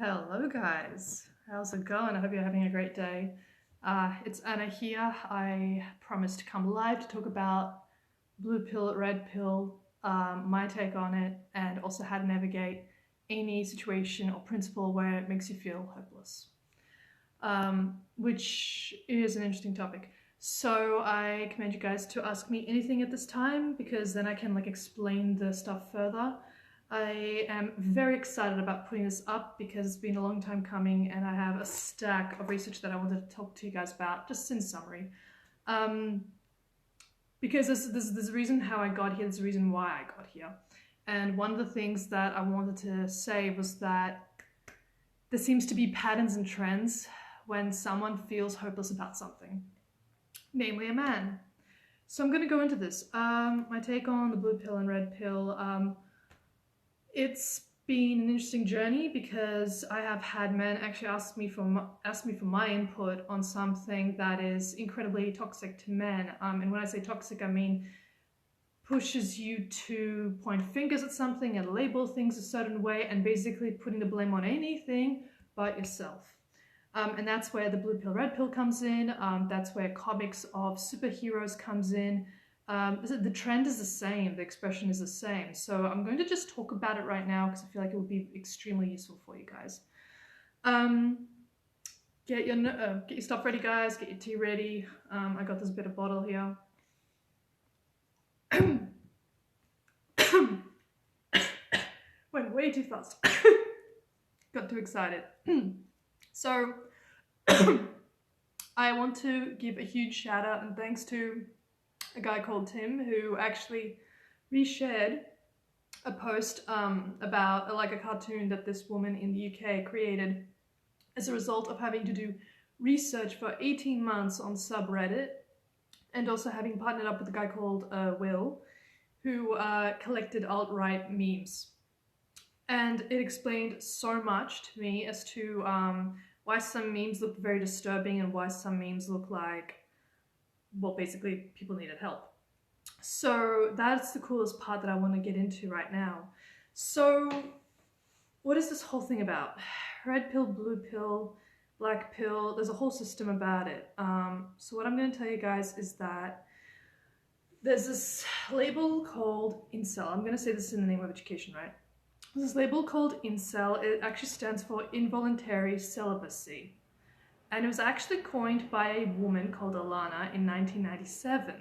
Hello, guys. How's it going? I hope you're having a great day. It's Anna here. I promised to come live to talk about blue pill, red pill, my take on it, and also how to navigate any situation or principle where it makes you feel hopeless, which is an interesting topic. So I commend you guys to ask me anything at this time because then I can explain the stuff further. I am very excited about putting this up because it's been a long time coming and I have a stack of research that I wanted to talk to you guys about, just in summary. Um, because there's a reason how I got here, there's a reason why I got here. And one of the things that I wanted to say was that there seems to be patterns and trends when someone feels hopeless about something, namely a man. So I'm going to go into this. My take on the blue pill and red pill. It's been an interesting journey because I have had men actually ask me for my input on something that is incredibly toxic to men. And when I say toxic, I mean pushes you to point fingers at something and label things a certain way and basically putting the blame on anything but yourself. And that's where the blue pill, red pill comes in. That's where comics of superheroes comes in. The trend is the same, the expression is the same. So I'm going to just talk about it right now because I feel like it will be extremely useful for you guys. Get your stuff ready, guys. Get your tea ready. I got this bit of bottle here. Went way too fast. Got too excited. So I want to give a huge shout out and thanks to a guy called Tim who actually reshared a post about a cartoon that this woman in the UK created as a result of having to do research for 18 months on subreddit and also having partnered up with a guy called Will who collected alt-right memes. And it explained so much to me as to why some memes look very disturbing and why some memes look like, well, basically people needed help. So that's the coolest part that I want to get into right now. So what is this whole thing about? Red pill, blue pill, black pill, there's a whole system about it. So what I'm going to tell you guys is that there's this label called incel. I'm going to say this in the name of education, right? There's this label called incel. It actually stands for involuntary celibacy. And it was actually coined by a woman called Alana in 1997.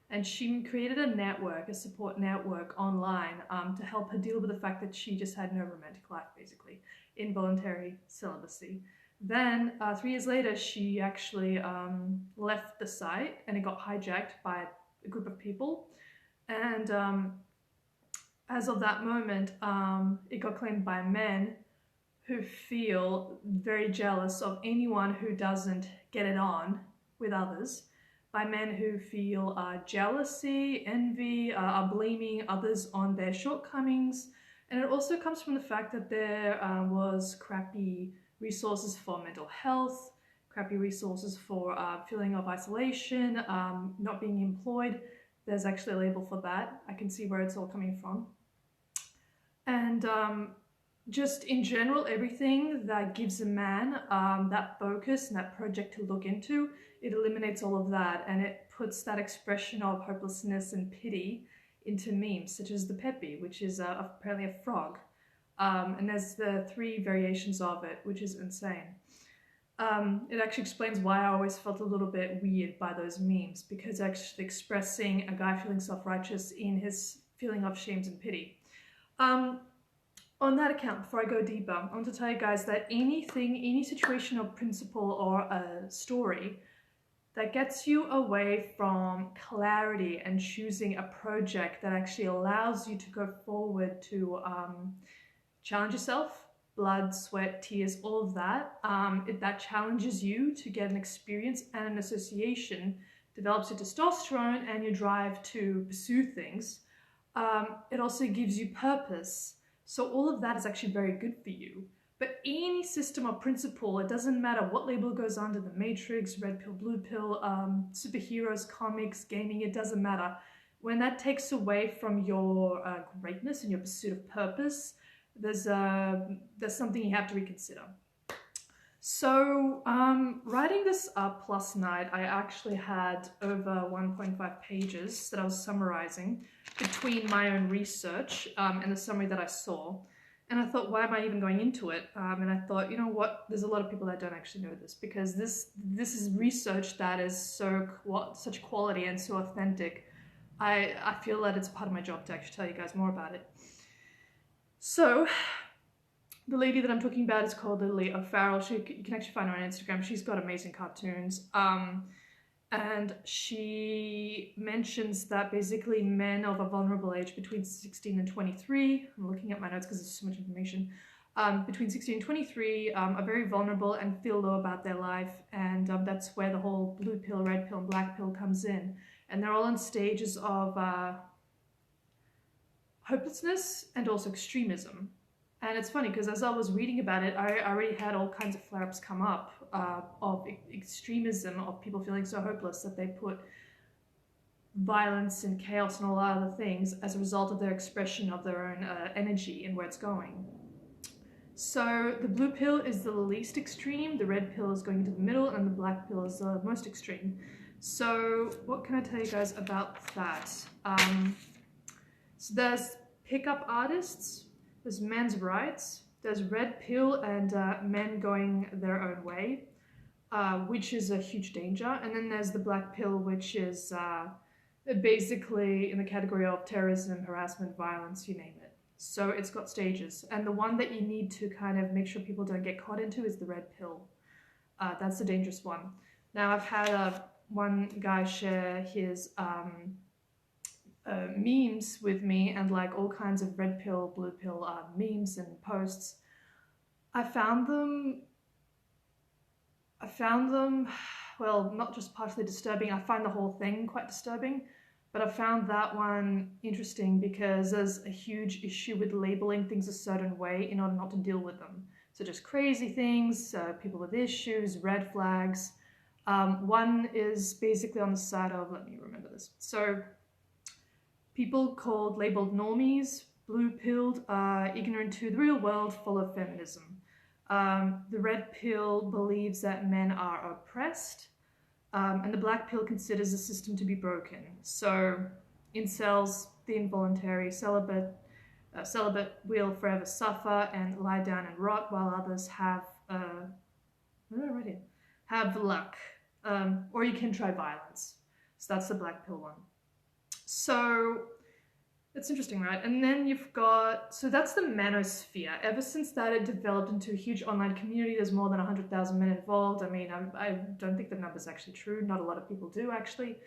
And she created a network, a support network online to help her deal with the fact that she just had no romantic life, basically. Involuntary celibacy. Then, 3 years later, she actually left the site and it got hijacked by a group of people. And as of that moment, it got claimed by men who feel very jealous of anyone who doesn't get it on with others, by men who feel jealousy, envy, are blaming others on their shortcomings. And it also comes from the fact that there was crappy resources for mental health, crappy resources for feeling of isolation, not being employed. There's actually a label for that. I can see where it's all coming from. And just in general, everything that gives a man that focus and that project to look into, it eliminates all of that and it puts that expression of hopelessness and pity into memes, such as the Peppy, which is apparently a frog. And there's the 3 variations of it, which is insane. It actually explains why I always felt a little bit weird by those memes, because actually expressing a guy feeling self-righteous in his feeling of shames and pity. On that account, before I go deeper, I want to tell you guys that any situation or principle or a story that gets you away from clarity and choosing a project that actually allows you to go forward to challenge yourself, blood, sweat, tears, all of that, that challenges you to get an experience and an association, develops your testosterone and your drive to pursue things. It also gives you purpose. So all of that is actually very good for you. But any system or principle, it doesn't matter what label goes under, the Matrix, red pill, blue pill, superheroes, comics, gaming, it doesn't matter. When that takes away from your greatness and your pursuit of purpose, there's something you have to reconsider. So, writing this up last night, I actually had over 1.5 pages that I was summarizing between my own research and the summary that I saw. And I thought, why am I even going into it? And I thought, you know what? There's a lot of people that don't actually know this, because this is research that is such quality and so authentic. I feel that it's part of my job to actually tell you guys more about it. So, the lady that I'm talking about is called Lily O'Farrell. You can actually find her on Instagram. She's got amazing cartoons. And she mentions that basically men of a vulnerable age between 16 and 23, I'm looking at my notes because there's so much information, between 16 and 23 are very vulnerable and feel low about their life. And that's where the whole blue pill, red pill, and black pill comes in. And they're all in stages of hopelessness and also extremism. And it's funny because as I was reading about it, I already had all kinds of flare-ups come up of extremism, of people feeling so hopeless that they put violence and chaos and all other things as a result of their expression of their own energy and where it's going. So the blue pill is the least extreme, the red pill is going into the middle, and the black pill is the most extreme. So what can I tell you guys about that? So there's pickup artists, there's men's rights, there's red pill and men going their own way, which is a huge danger. And then there's the black pill, which is basically in the category of terrorism, harassment, violence, you name it. So it's got stages. And the one that you need to kind of make sure people don't get caught into is the red pill. That's the dangerous one. Now I've had one guy share his memes with me, and like all kinds of red pill, blue pill memes and posts. I found them, well, not just partially disturbing, I find the whole thing quite disturbing, but I found that one interesting because there's a huge issue with labeling things a certain way in order not to deal with them. So just crazy things, people with issues, red flags. One is basically on the side of, let me remember this. So people labeled normies, blue-pilled, ignorant to the real world, full of feminism. The red pill believes that men are oppressed, and the black pill considers the system to be broken. So incels, the involuntary celibate will forever suffer and lie down and rot, while others have, what did I write here? Have luck, or you can try violence. So that's the black pill one. So it's interesting, right? And then you've got, so that's the manosphere. Ever since that, it developed into a huge online community. There's more than 100,000 men involved. I mean, I don't think the number's actually true. Not a lot of people do, actually.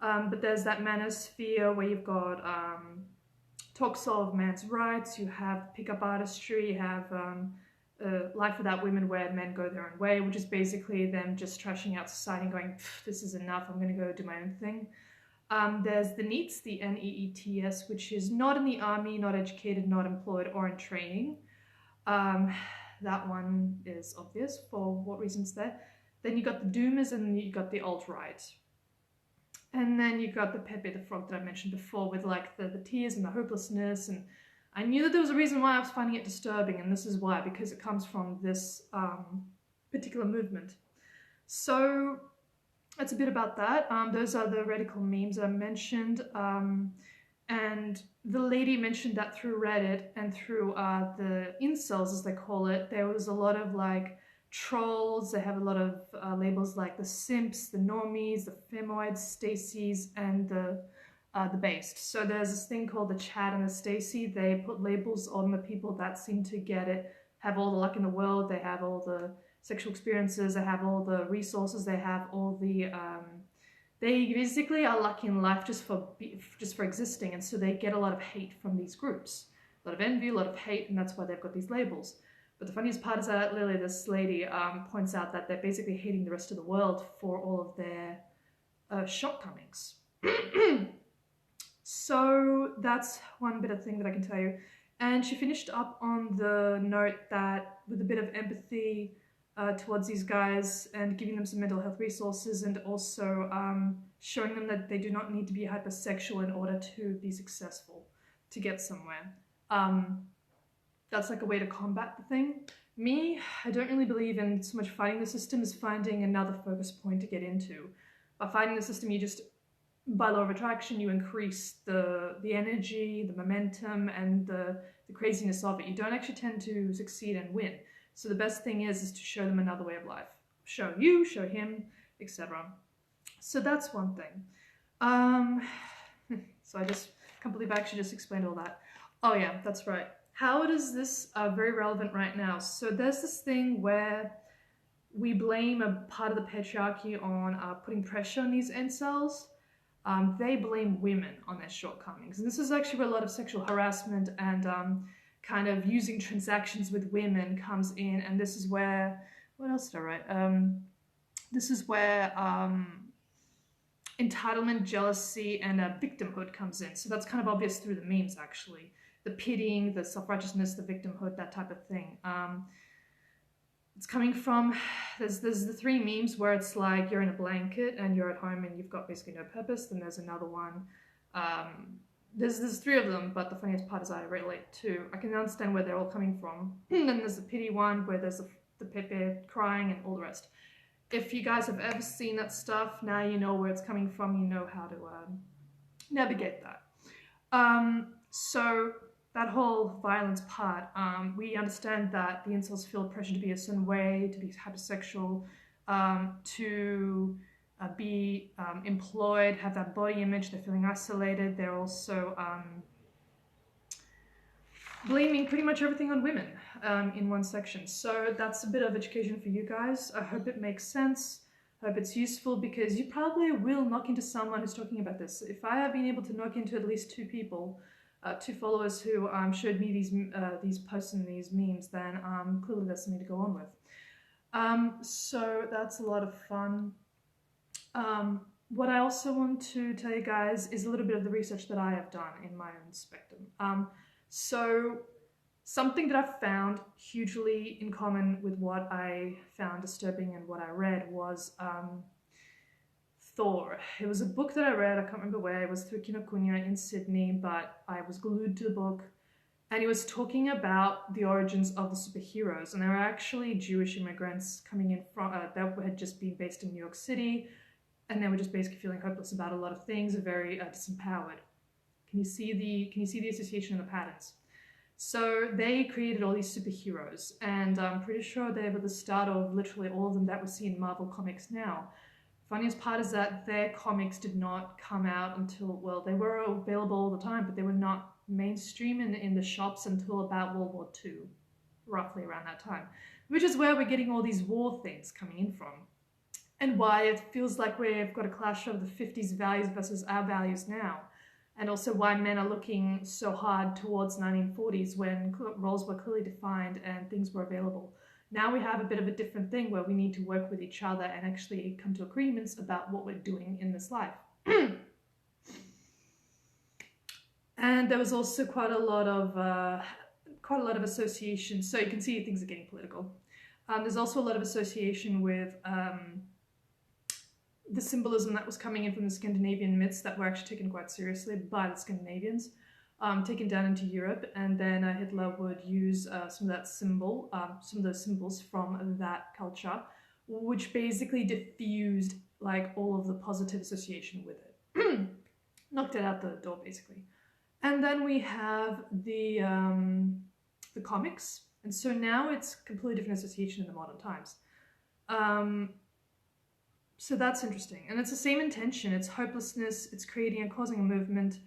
But there's that manosphere where you've got talks of men's rights, you have pickup artistry, you have Life Without Women, where men go their own way, which is basically them just trashing out society and going, this is enough, I'm going to go do my own thing. There's the NEETs, the NEETs, which is not in the army, not educated, not employed, or in training. That one is obvious for what reasons there. Then you got the Doomers, and you got the alt-right. And then you got the Pepe the Frog that I mentioned before, with like the tears and the hopelessness. And I knew that there was a reason why I was finding it disturbing, and this is why, because it comes from this particular movement. So that's a bit about that. Those are the radical memes that I mentioned. And the lady mentioned that through Reddit and through the incels, as they call it, there was a lot of like trolls. They have a lot of labels like the simps, the normies, the femoids, Stacys, and the based. So there's this thing called the Chad and the Stacy. They put labels on the people that seem to get it, have all the luck in the world, they have all the sexual experiences, they have all the resources, they have all the they basically are lucky in life just for existing, and so they get a lot of hate from these groups, a lot of envy, a lot of hate, and that's why they've got these labels. But the funniest part is that Lily, this lady, points out that they're basically hating the rest of the world for all of their shortcomings. So that's one bit of thing that I can tell you. And she finished up on the note that with a bit of empathy towards these guys and giving them some mental health resources, and also showing them that they do not need to be hypersexual in order to be successful, to get somewhere. that's like a way to combat the thing. Me, I don't really believe in so much fighting the system as finding another focus point to get into. By fighting the system, you just, by law of attraction, you increase the energy, the momentum, and the craziness of it. You don't actually tend to succeed and win. So the best thing is to show them another way of life. Show you, show him, etc. So that's one thing. So I can't believe I actually just explained all that. Oh yeah, that's right. How does this very relevant right now? So there's this thing where we blame a part of the patriarchy on putting pressure on these incels. They blame women on their shortcomings. And this is actually where a lot of sexual harassment and kind of using transactions with women comes in. And this is where, what else did I write? This is where entitlement, jealousy, and victimhood comes in. So that's kind of obvious through the memes, actually. The pitying, the self-righteousness, the victimhood, that type of thing. It's coming from, there's the three memes where it's like you're in a blanket and you're at home and you've got basically no purpose. Then there's another one. There's three of them, but the funniest part is I relate to. I can understand where they're all coming from. And then there's the pity one where there's the Pepe crying and all the rest. If you guys have ever seen that stuff, now you know where it's coming from. You know how to navigate that. So that whole violence part, we understand that the incels feel pressure to be a certain way, to be hypersexual, to be employed, have that body image, they're feeling isolated, they're also blaming pretty much everything on women in one section. So that's a bit of education for you guys. I hope it makes sense. I hope it's useful, because you probably will knock into someone who's talking about this. If I have been able to knock into at least 2 people, 2 followers who showed me these posts and these memes, then clearly there's something to go on with. So that's a lot of fun. What I also want to tell you guys is a little bit of the research that I have done in my own spectrum. So something that I've found hugely in common with what I found disturbing and what I read was Thor. It was a book that I read, I can't remember where, it was through Kinokuniya in Sydney, but I was glued to the book. And he was talking about the origins of the superheroes. And there were actually Jewish immigrants coming in from, that had just been based in New York City. And they were just basically feeling hopeless about a lot of things, very disempowered. Can you see the association and the patterns? So they created all these superheroes, and I'm pretty sure they were the start of literally all of them that we see in Marvel Comics now. Funniest part is that their comics did not come out until, well, they were available all the time, but they were not mainstream in the shops until about World War II, roughly around that time, which is where we're getting all these war things coming in from, and why it feels like we've got a clash of the 50s values versus our values now, and also why men are looking so hard towards 1940s when roles were clearly defined and things were available. Now we have a bit of a different thing where we need to work with each other and actually come to agreements about what we're doing in this life. And there was also quite a lot of association. So you can see things are getting political. There's also a lot of association with the symbolism that was coming in from the Scandinavian myths that were actually taken quite seriously by the Scandinavians, taken down into Europe, and then Hitler would use some of those symbols from that culture, which basically diffused like all of the positive association with it, knocked it out the door basically. And then we have the comics, and so now it's a completely different association in the modern times. So that's interesting, and it's the same intention. It's hopelessness, it's creating and causing a movement.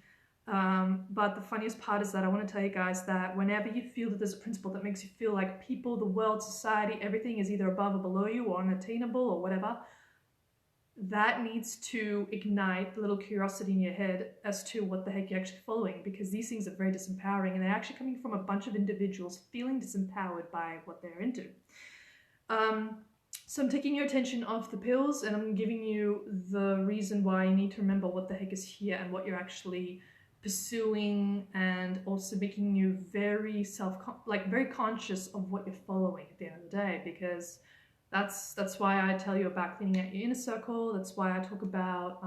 But the funniest part is that I want to tell you guys that whenever you feel that there's a principle that makes you feel like people, the world, society, everything is either above or below you or unattainable or whatever, that needs to ignite the little curiosity in your head as to what the heck you're actually following, because these things are very disempowering and they're actually coming from a bunch of individuals feeling disempowered by what they're into. So I'm taking your attention off the pills and I'm giving you the reason why you need to remember what the heck is here and what you're actually pursuing, and also making you very very conscious of what you're following at the end of the day, because that's why I tell you about cleaning out your inner circle. That's why I talk about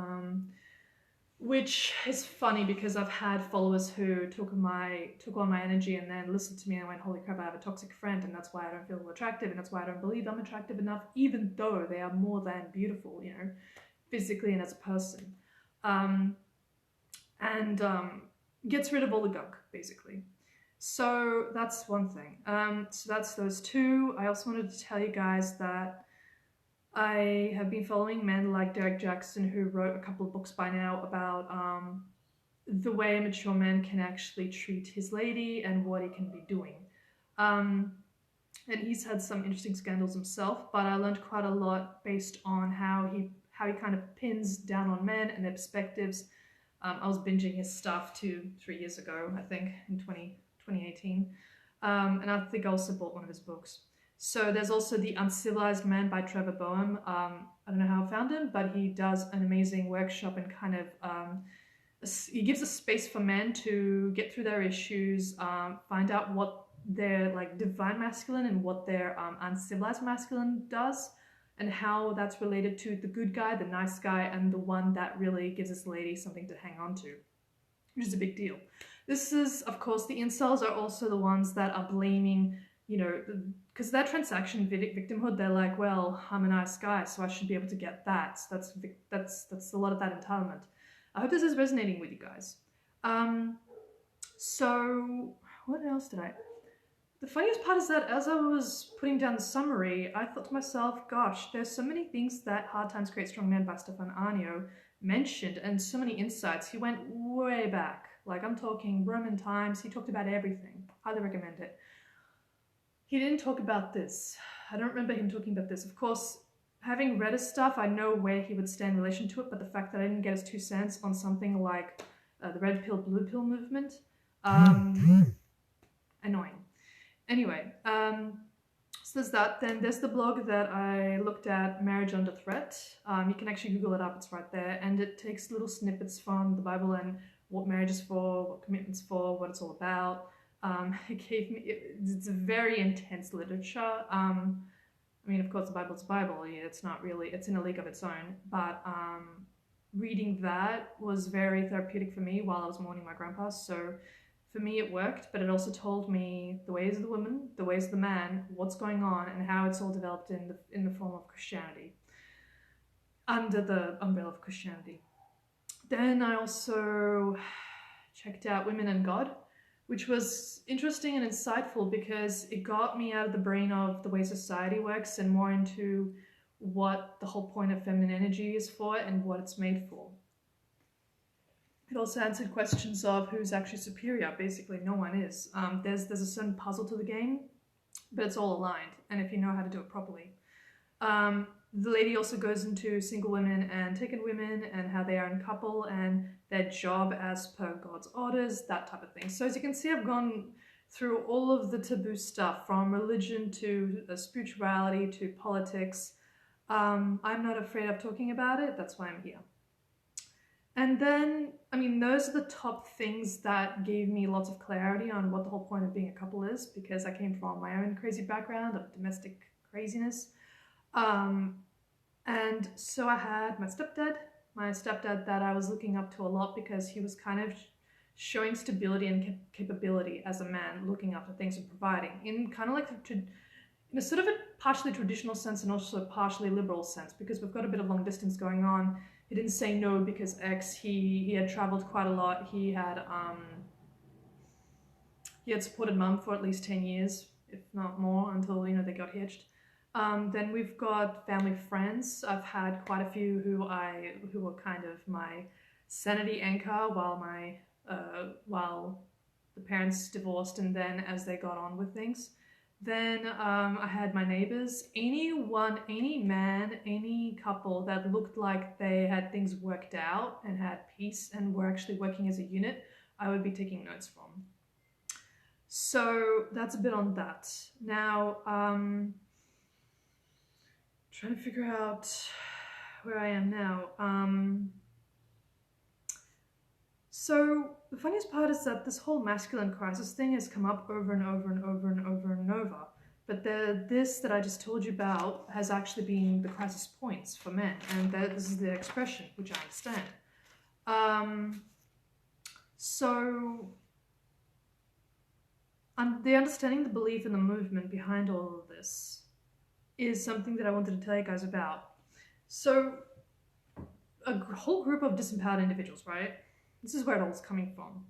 which is funny because I've had followers who took on my energy and then listened to me and went, holy crap, I have a toxic friend and that's why I don't feel attractive and that's why I don't believe I'm attractive enough, even though they are more than beautiful, you know, physically and as a person. And gets rid of all the gunk, basically. So that's one thing. So that's those two. I also wanted to tell you guys that I have been following men like Derek Jackson, who wrote a couple of books by now about the way a mature man can actually treat his lady and what he can be doing. And he's had some interesting scandals himself, but I learned quite a lot based on how he kind of pins down on men and their perspectives. I was binging his stuff 2-3 years ago, I think, in 2018. And I think I also bought one of his books. So there's also The Uncivilized Man by Trevor Boehm. I don't know how I found him, but he does an amazing workshop and kind of, he gives a space for men to get through their issues, find out what their like divine masculine and what their uncivilized masculine does, and how that's related to the good guy, the nice guy, and the one that really gives his lady something to hang on to, which is a big deal. This is, of course, the incels are also the ones that are blaming, you know, because that transaction victimhood, they're like, well, I'm a nice guy, so I should be able to get that. So that's a lot of that entitlement. I hope this is resonating with you guys. So what else did I... The funniest part is that as I was putting down the summary, I thought to myself, gosh, there's so many things that Hard Times Create Strong Men by Stefan Aarnio mentioned, and so many insights. He went way back. Like, I'm talking Roman times. He talked about everything. Highly recommend it. He didn't talk about this. I don't remember him talking about this. Of course, having read his stuff, I know where he would stand in relation to it, but the fact that I didn't get his 2 cents on something like the red pill, blue pill movement, annoying. Anyway, so there's that. Then there's the blog that I looked at, Marriage Under Threat. You can actually Google it up, it's right there. And it takes little snippets from the Bible and what marriage is for, what commitment's for, what it's all about. It gave me, it's a very intense literature. I mean, of course, the Bible's the Bible. It's not really, it's in a league of its own. But reading that was very therapeutic for me while I was mourning my grandpa. So for me, it worked, but it also told me the ways of the woman, the ways of the man, what's going on, and how it's all developed in the form of Christianity, under the umbrella of Christianity. Then I also checked out Women and God, which was interesting and insightful because it got me out of the brain of the way society works and more into what the whole point of feminine energy is for and what it's made for. It also answered questions of who's actually superior. Basically, no one is. There's a certain puzzle to the game, but it's all aligned, and if you know how to do it properly. The lady also goes into single women and taken women and how they are in couple and their job as per God's orders, that type of thing. So as you can see, I've gone through all of the taboo stuff, from religion to spirituality to politics. I'm not afraid of talking about it. That's why I'm here. And then, I mean, those are the top things that gave me lots of clarity on what the whole point of being a couple is, because I came from my own crazy background of domestic craziness. And so I had my stepdad that I was looking up to a lot because he was kind of showing stability and capability as a man, looking after things and providing in kind of like in a sort of a partially traditional sense and also a partially liberal sense, because we've got a bit of long distance going on. He didn't say no because he had traveled quite a lot. He had supported mum for at least 10 years, if not more, until, you know, they got hitched. Then we've got family friends. I've had quite a few who were kind of my sanity anchor while the parents divorced and then as they got on with things. Then I had my neighbors. Any man, any couple that looked like they had things worked out and had peace and were actually working as a unit, I would be taking notes from. So that's a bit on that. Now, trying to figure out where I am now. So the funniest part is that this whole masculine crisis thing has come up over and over and over and over and over. But this that I just told you about has actually been the crisis points for men, and this is the expression, which I understand. Um, so, the understanding the belief and the movement behind all of this is something that I wanted to tell you guys about. So, a whole group of disempowered individuals, right? This is where it all's coming from.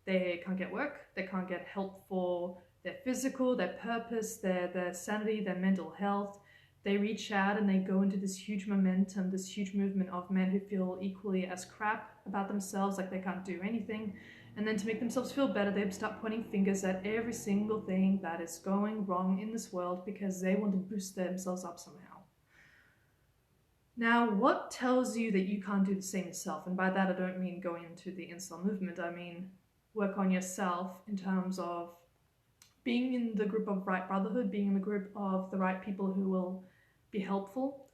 They can't get work, they can't get help for their physical, their purpose, their sanity, their mental health. They reach out and they go into this huge momentum, this huge movement of men who feel equally as crap about themselves, like they can't do anything. And then to make themselves feel better, they start pointing fingers at every single thing that is going wrong in this world because they want to boost themselves up somehow. Now, what tells you that you can't do the same yourself? And by that, I don't mean going into the incel movement. I mean work on yourself in terms of being in the group of right brotherhood, being in the group of the right people who will be helpful,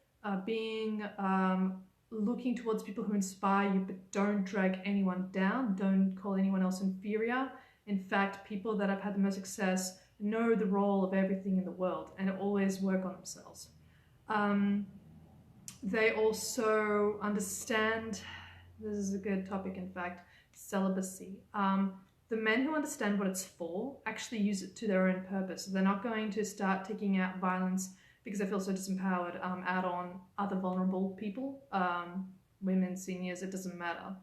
looking towards people who inspire you but don't drag anyone down, don't call anyone else inferior. In fact, people that have had the most success know the role of everything in the world and always work on themselves. They also understand, this is a good topic in fact, celibacy. The men who understand what it's for actually use it to their own purpose. They're not going to start taking out violence because they feel so disempowered out on other vulnerable people, women, seniors, it doesn't matter.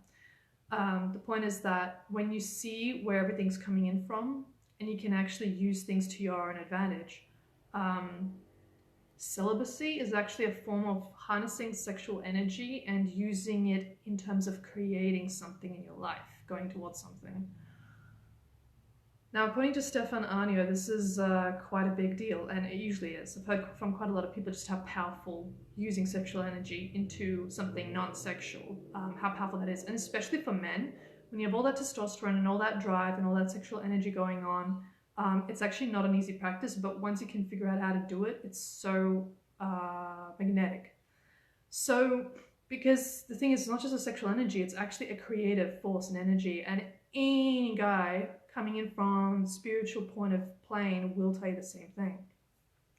The point is that when you see where everything's coming in from and you can actually use things to your own advantage, celibacy is actually a form of harnessing sexual energy and using it in terms of creating something in your life, going towards something. Now, according to Stefan Aarnio, this is quite a big deal, and it usually is. I've heard from quite a lot of people just how powerful using sexual energy into something non-sexual, how powerful that is. And especially for men, when you have all that testosterone and all that drive and all that sexual energy going on, it's actually not an easy practice, but once you can figure out how to do it, it's so magnetic. So, because the thing is, it's not just a sexual energy, it's actually a creative force and energy, and any guy coming in from spiritual point of plane will tell you the same thing.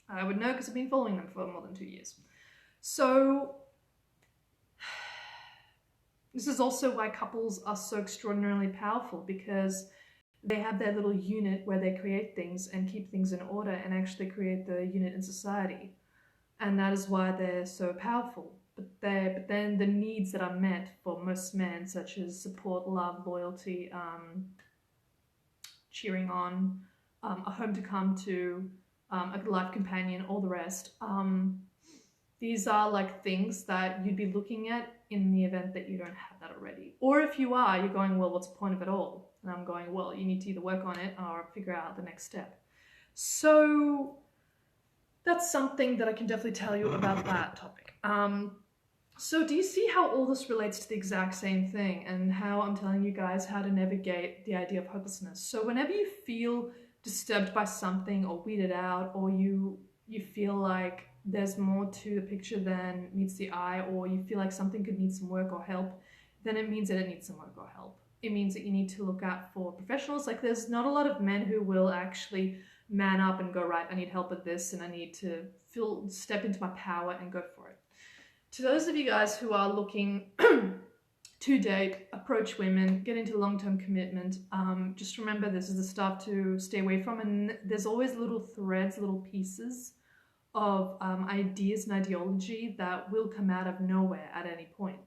I would know because I've been following them for more than 2 years. So this is also why couples are so extraordinarily powerful, because they have their little unit where they create things and keep things in order and actually create the unit in society. And that is why they're so powerful. But then the needs that are met for most men, such as support, love, loyalty, cheering on, a home to come to, a life companion, all the rest. These are like things that you'd be looking at in the event that you don't have that already. Or if you are, you're going, well, what's the point of it all? And I'm going, well, you need to either work on it or figure out the next step. So that's something that I can definitely tell you about that topic. So do you see how all this relates to the exact same thing and how I'm telling you guys how to navigate the idea of hopelessness? So whenever you feel disturbed by something or weirded out, or you feel like there's more to the picture than meets the eye, or you feel like something could need some work or help, then it means that it needs some work or help. It means that you need to look out for professionals. Like, there's not a lot of men who will actually man up and go, right, I need help with this and I need to step into my power and go for it. To those of you guys who are looking to date, approach women, get into long-term commitment, just remember this is the stuff to stay away from. And there's always little threads, little pieces of ideas and ideology that will come out of nowhere at any point.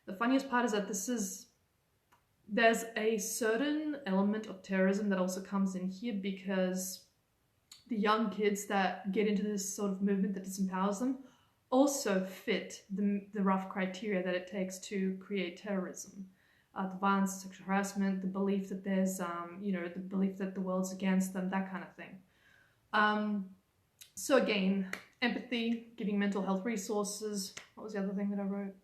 The funniest part is that there's a certain element of terrorism that also comes in here, because the young kids that get into this sort of movement that disempowers them also fit the rough criteria that it takes to create terrorism. The violence, sexual harassment, the belief that there's, the belief that the world's against them, that kind of thing. So again, empathy, giving mental health resources. What was the other thing that I wrote?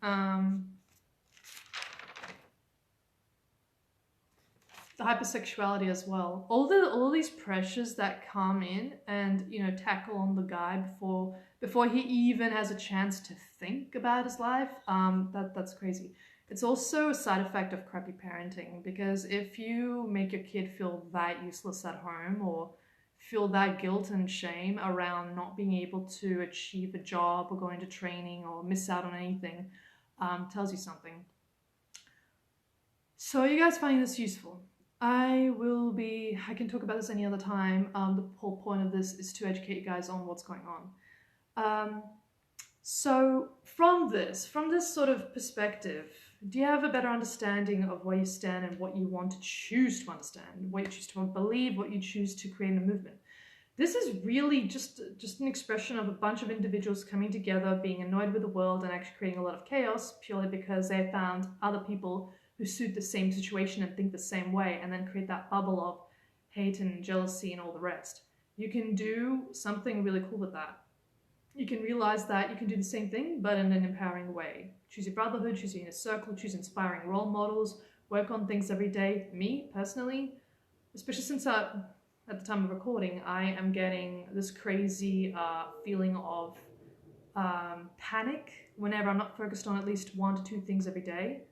The hypersexuality as well. All these pressures that come in and, tackle on the guy before he even has a chance to think about his life. That's crazy. It's also a side effect of crappy parenting, because if you make your kid feel that useless at home, or feel that guilt and shame around not being able to achieve a job or go into training or miss out on anything, tells you something. So you guys finding this useful? I can talk about this any other time. The whole point of this is to educate you guys on what's going on. So from this sort of perspective, do you have a better understanding of where you stand and what you want to choose to understand, what you choose to believe, what you choose to create in a movement? This is really just an expression of a bunch of individuals coming together, being annoyed with the world and actually creating a lot of chaos purely because they found other people who suit the same situation and think the same way, and then create that bubble of hate and jealousy and all the rest. You can do something really cool with that. You can realize that you can do the same thing, but in an empowering way. Choose your brotherhood, choose your inner circle, choose inspiring role models, work on things every day. Me, personally, especially since at the time of recording, I am getting this crazy feeling of panic whenever I'm not focused on at least 1 to 2 things every day.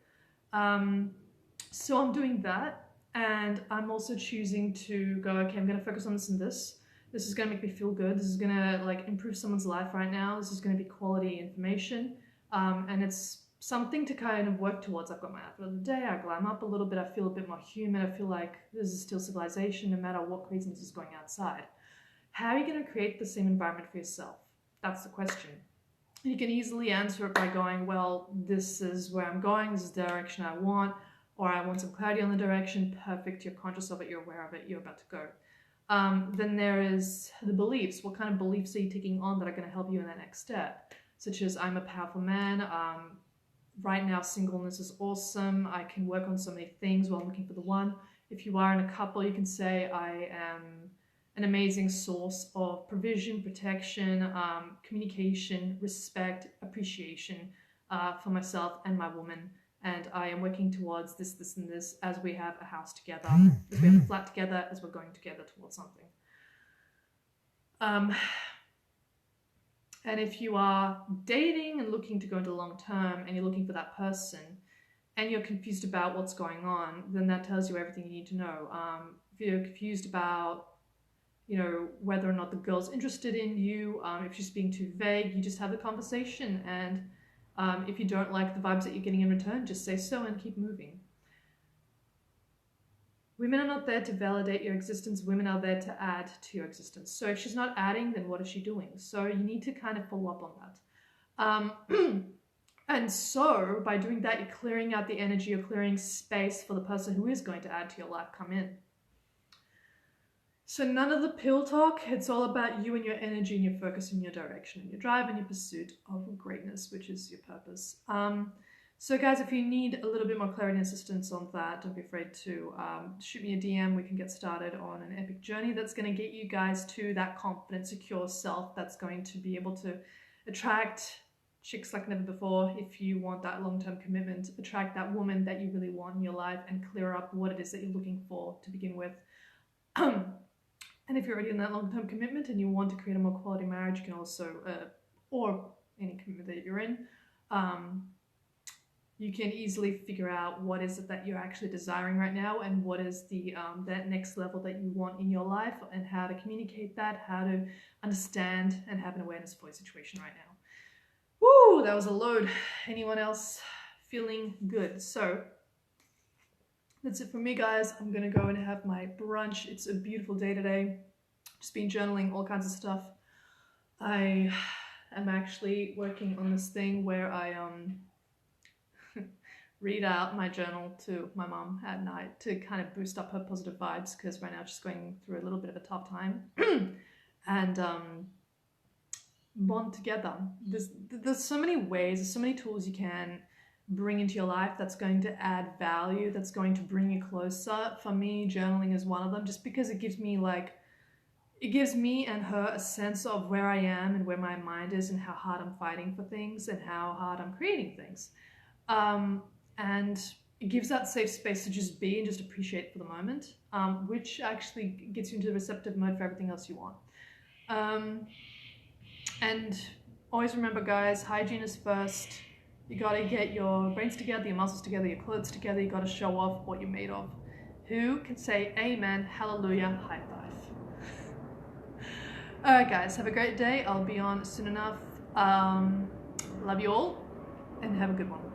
So I'm doing that, and I'm also choosing to go, okay, I'm going to focus on this and this. This is going to make me feel good. This is going to like improve someone's life right now. This is going to be quality information. And it's something to kind of work towards. I've got my outfit of the day. I glam up a little bit. I feel a bit more human. I feel like this is still civilization no matter what craziness is going outside. How are you going to create the same environment for yourself? That's the question. You can easily answer it by going, well, this is where I'm going. This is the direction I want. Or I want some clarity on the direction. Perfect. You're conscious of it. You're aware of it. You're about to go. Then there is the beliefs. What kind of beliefs are you taking on that are going to help you in that next step? Such as, I'm a powerful man. Right now, singleness is awesome. I can work on so many things while I'm looking for the one. If you are in a couple, you can say, I am an amazing source of provision, protection, communication, respect, appreciation for myself and my woman. And I am working towards this, this, and this as we have a house together, as we have a flat together, as we're going together towards something. And if you are dating and looking to go into long term and you're looking for that person and you're confused about what's going on, then that tells you everything you need to know. If you're confused about, you know, whether or not the girl's interested in you, if she's being too vague, you just have the conversation, and if you don't like the vibes that you're getting in return, just say so and keep moving. Women are not there to validate your existence. Women are there to add to your existence. So if she's not adding, then what is she doing? So you need to kind of follow up on that. And so by doing that, you're clearing out the energy, you're clearing space for the person who is going to add to your life come in. So none of the pill talk. It's all about you and your energy and your focus and your direction and your drive and your pursuit of greatness, which is your purpose. So guys, if you need a little bit more clarity and assistance on that, don't be afraid to shoot me a DM. We can get started on an epic journey that's going to get you guys to that confident, secure self that's going to be able to attract chicks like never before. If you want that long-term commitment, attract that woman that you really want in your life and clear up what it is that you're looking for to begin with. And if you're already in that long-term commitment and you want to create a more quality marriage, you can also, or any commitment that you're in, you can easily figure out what is it that you're actually desiring right now and what is the that next level that you want in your life and how to communicate that, how to understand and have an awareness for your situation right now. Woo, that was a load. Anyone else feeling good? So that's it for me, guys. I'm gonna go and have my brunch. It's a beautiful day today. Just been journaling all kinds of stuff. I am actually working on this thing where I read out my journal to my mom at night to kind of boost up her positive vibes, because right now she's going through a little bit of a tough time. And bond together. There's so many ways, there's so many tools you can bring into your life that's going to add value, that's going to bring you closer. For me, journaling is one of them, just because it gives me and her a sense of where I am and where my mind is and how hard I'm fighting for things and how hard I'm creating things. And it gives that safe space to just be and just appreciate for the moment, which actually gets you into the receptive mode for everything else you want. And always remember, guys, hygiene is first. You gotta get your brains together, your muscles together, your clothes together. You gotta show off what you're made of. Who can say amen, hallelujah, high five? Alright guys, have a great day. I'll be on soon enough. Love you all and have a good one.